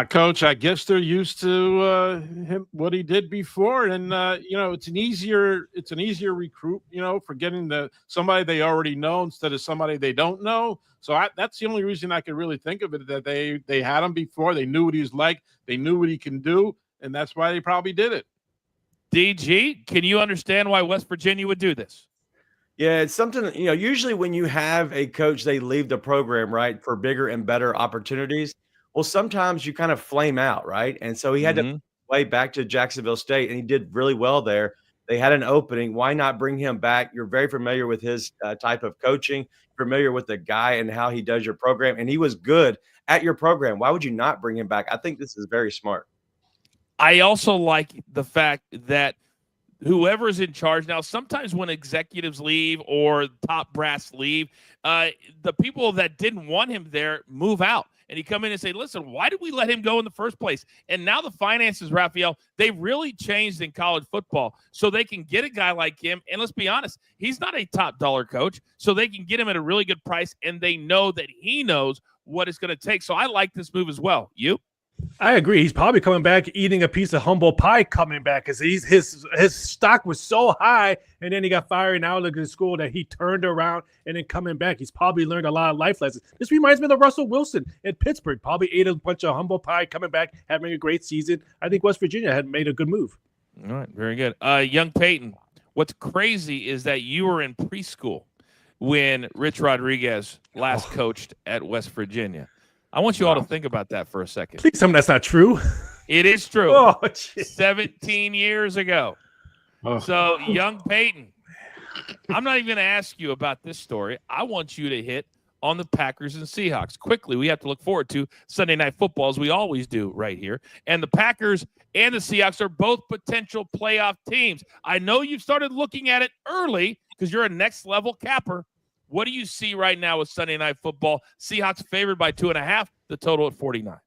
Coach, I guess they're used to him, what he did before, and it's an easier recruit, for getting somebody they already know instead of somebody they don't know. So that's the only reason I could really think of it, that they had him before, they knew what he was like, they knew what he can do, and that's why they probably did it. DG, can you understand why West Virginia would do this? Yeah, it's something, usually when you have a coach, they leave the program, right, for bigger and better opportunities. Well, sometimes you kind of flame out, right? And so he had to way back to Jacksonville State, and he did really well there. They had an opening. Why not bring him back? You're very familiar with his type of coaching, familiar with the guy and how he does your program, and he was good at your program. Why would you not bring him back? I think this is very smart. I also like the fact that whoever's in charge now, sometimes when executives leave or top brass leave, the people that didn't want him there move out. and you come in and say, listen, why did we let him go in the first place? And now the finances, Raphael, they've really changed in college football so they can get a guy like him. And let's be honest, he's not a top dollar coach, so they can get him at a really good price, and they know that he knows what it's going to take. So I like this move as well. You? I agree. He's probably coming back eating a piece of humble pie coming back because his stock was so high, and then he got fired and out of the school that he turned around and then coming back. He's probably learned a lot of life lessons. This reminds me of the Russell Wilson at Pittsburgh. Probably ate a bunch of humble pie coming back, having a great season. I think West Virginia had made a good move. All right, very good. Young Peyton, what's crazy is that you were in preschool when Rich Rodriguez last coached at West Virginia. I want you all to think about that for a second. Please tell me that's not true. It is true. Oh, geez. 17 years ago. Oh. So, young Peyton, I'm not even going to ask you about this story. I want you to hit on the Packers and Seahawks. Quickly, we have to look forward to Sunday Night Football, as we always do right here. And the Packers and the Seahawks are both potential playoff teams. I know you've started looking at it early because you're a next-level capper. What do you see right now with Sunday Night Football? Seahawks favored by 2.5, the total at 49.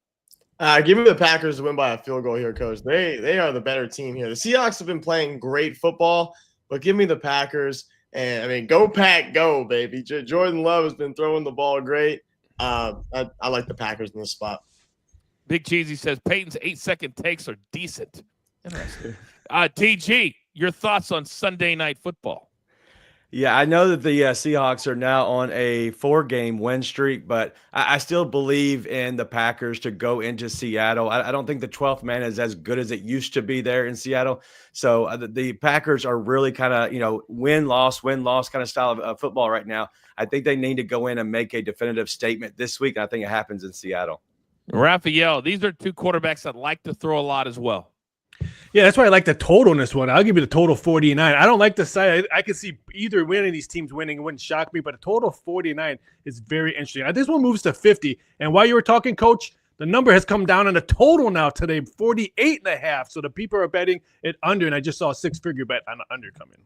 Give me the Packers to win by a field goal here, Coach. They are the better team here. The Seahawks have been playing great football, but give me the Packers. And, I mean, go Pack, go, baby. Jordan Love has been throwing the ball great. I like the Packers in this spot. Big Cheesy says Peyton's 8-second takes are decent. Interesting. TG, your thoughts on Sunday Night Football? Yeah, I know that the Seahawks are now on a 4-game win streak, but I still believe in the Packers to go into Seattle. I don't think the 12th man is as good as it used to be there in Seattle. So the Packers are really kind of, win-loss kind of style of football right now. I think they need to go in and make a definitive statement this week, and I think it happens in Seattle. Raphael, these are two quarterbacks that like to throw a lot as well. Yeah, that's why I like the total in this one. I'll give you the total 49. I don't like the side. I can see either one of these teams winning. It wouldn't shock me, but a total 49 is very interesting. This one moves to 50. And while you were talking, Coach, the number has come down on the total now today, 48.5. So the people are betting it under, and I just saw a 6-figure bet on the under coming.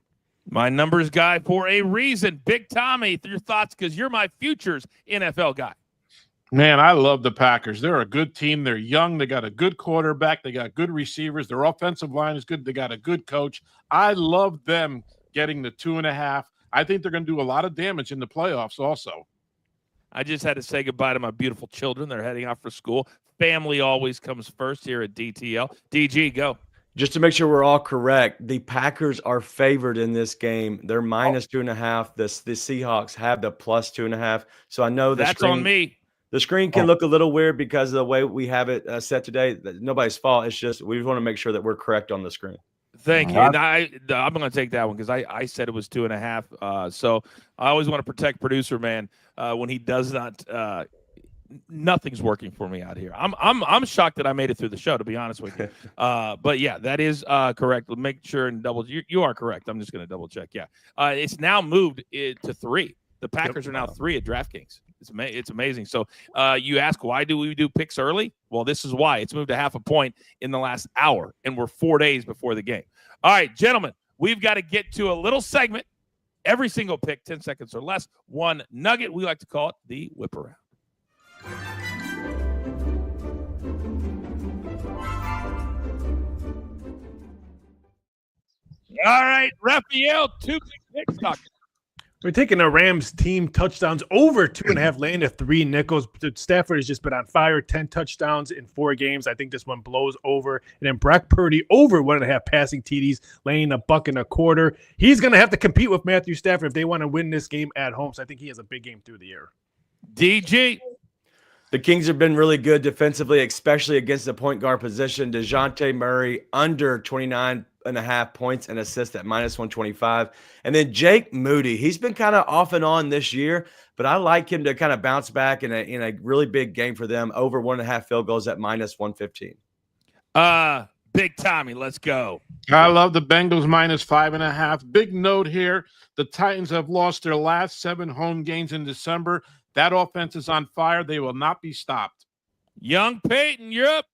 My numbers guy for a reason. Big Tommy, your thoughts, because you're my futures NFL guy. Man, I love the Packers. They're a good team. They're young. They got a good quarterback. They got good receivers. Their offensive line is good. They got a good coach. I love them getting the 2.5. I think they're going to do a lot of damage in the playoffs also. I just had to say goodbye to my beautiful children. They're heading off for school. Family always comes first here at DTL. DG, go. Just to make sure we're all correct, the Packers are favored in this game. They're minus 2.5. The Seahawks have the plus 2.5. So I know that's on me. The screen can look a little weird because of the way we have it set today. Nobody's fault. It's just we want to make sure that we're correct on the screen. Thank you. And I'm going to take that one because I said it was 2.5. So I always want to protect producer man when he does not. Nothing's working for me out here. I'm shocked that I made it through the show, to be honest with you. But yeah, that is correct. Make sure and double. You are correct. I'm just going to double check. Yeah, it's now moved to 3. The Packers are now 3 at DraftKings. It's amazing. So you ask, why do we do picks early? Well, this is why. It's moved to 0.5 point in the last hour, and we're 4 days before the game. All right, gentlemen, we've got to get to a little segment. Every single pick, 10 seconds or less, one nugget. We like to call it the whip around. All right, Raphael, 2 big picks. We're taking the Rams team touchdowns over 2.5, laying to 3 nickels. Stafford has just been on fire, 10 touchdowns in 4 games. I think this one blows over. And then Brock Purdy over 1.5 passing TDs, laying $1.25. He's going to have to compete with Matthew Stafford if they want to win this game at home. So I think he has a big game through the air. DG. The Kings have been really good defensively, especially against the point guard position. DeJounte Murray under 29.5 points and assists at minus 125. And then Jake Moody, he's been kind of off and on this year, but I like him to kind of bounce back in a really big game for them, over 1.5 field goals at minus 115. Big Tommy, let's go. I love the Bengals minus 5.5. Big note here. The Titans have lost their last 7 home games in December. That offense is on fire. They will not be stopped. Young Peyton, you're up.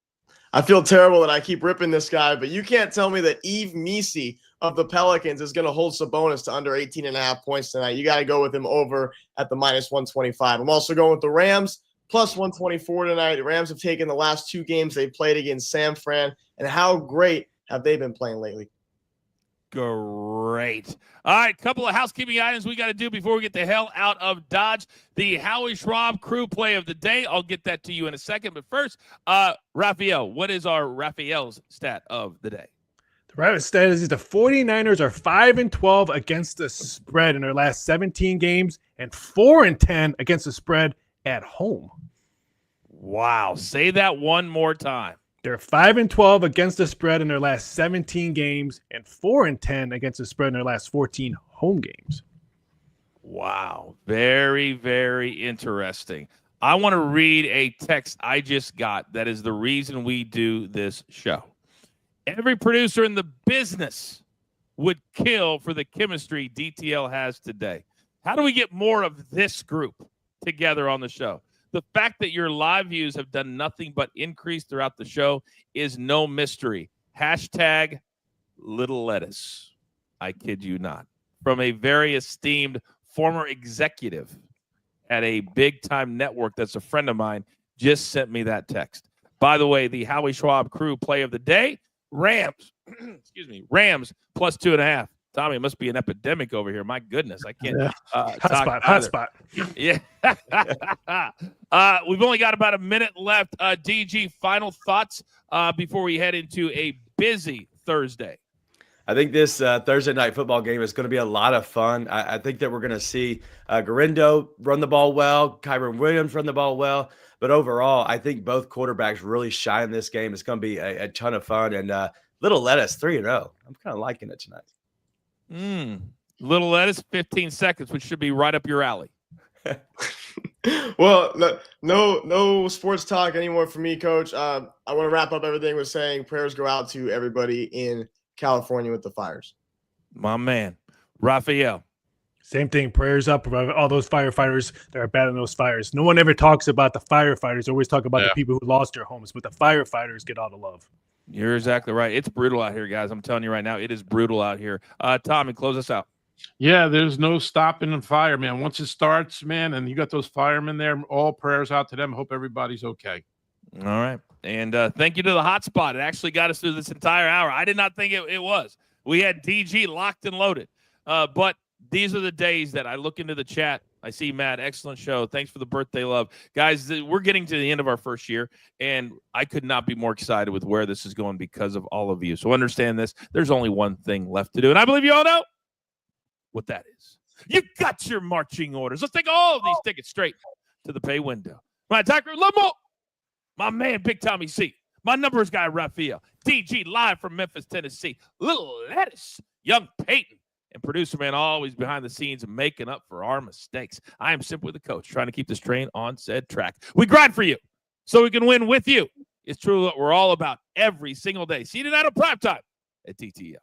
I feel terrible that I keep ripping this guy, but you can't tell me that Yves Missi of the Pelicans is going to hold Sabonis to under 18.5 points tonight. You got to go with him over at the minus 125. I'm also going with the Rams plus 124 tonight. The Rams have taken the last 2 games they played against San Fran, and how great have they been playing lately? Great. All right, couple of housekeeping items we got to do before we get the hell out of Dodge. The Howie Schwab crew play of the day. I'll get that to you in a second. But first, Raphael, what is our Raphael's stat of the day? The right stat is the 49ers are 5-12 against the spread in their last 17 games and 4-10 against the spread at home. Wow. Say that one more time. They're 5-12 against the spread in their last 17 games and 4-10 against the spread in their last 14 home games. Wow. Very, very interesting. I want to read a text I just got that is the reason we do this show. Every producer in the business would kill for the chemistry DTL has today. How do we get more of this group together on the show? The fact that your live views have done nothing but increase throughout the show is no mystery. Hashtag Little Lettuce. I kid you not. From a very esteemed former executive at a big-time network that's a friend of mine, just sent me that text. By the way, the Howie Schwab crew play of the day, Rams, Rams plus 2.5. Tommy, it must be an epidemic over here. My goodness, I can't hot spot. Yeah. We've only got about a minute left. DG, final thoughts before we head into a busy Thursday. I think this Thursday night football game is going to be a lot of fun. I think that we're going to see Garindo run the ball well, Kyron Williams run the ball well. But overall, I think both quarterbacks really shine this game. It's going to be a ton of fun. And Little Lettuce 3-0. I'm kind of liking it tonight. Little Lettuce, 15 seconds, which should be right up your alley. Well, no sports talk anymore for me, Coach. I want to wrap up everything with saying prayers go out to everybody in California with the fires. My man, Raphael. Same thing. Prayers up for all those firefighters that are battling those fires. No one ever talks about the firefighters. They always talk about the people who lost their homes, but the firefighters get all the love. You're exactly right. It's brutal out here, guys. I'm telling you right now, it is brutal out here. Tommy, close us out. Yeah, there's no stopping the fire, man. Once it starts, man, and you got those firemen there, all prayers out to them. Hope everybody's okay. All right. And thank you to the hotspot. It actually got us through this entire hour. I did not think it was. We had DG locked and loaded. But these are the days that I look into the chat. I see Matt, excellent show. Thanks for the birthday love. Guys, we're getting to the end of our first year, and I could not be more excited with where this is going because of all of you. So understand this. There's only one thing left to do, and I believe you all know what that is. You got your marching orders. Let's take all of these tickets straight to the pay window. My attacker, Lamo. My man, Big Tommy C. My numbers guy, Raphael. DG, live from Memphis, Tennessee. Little Lettuce, Young Peyton. And producer man always behind the scenes making up for our mistakes. I am simply the coach trying to keep this train on said track. We grind for you so we can win with you. It's truly what we're all about every single day. See you tonight on Primetime at TTL.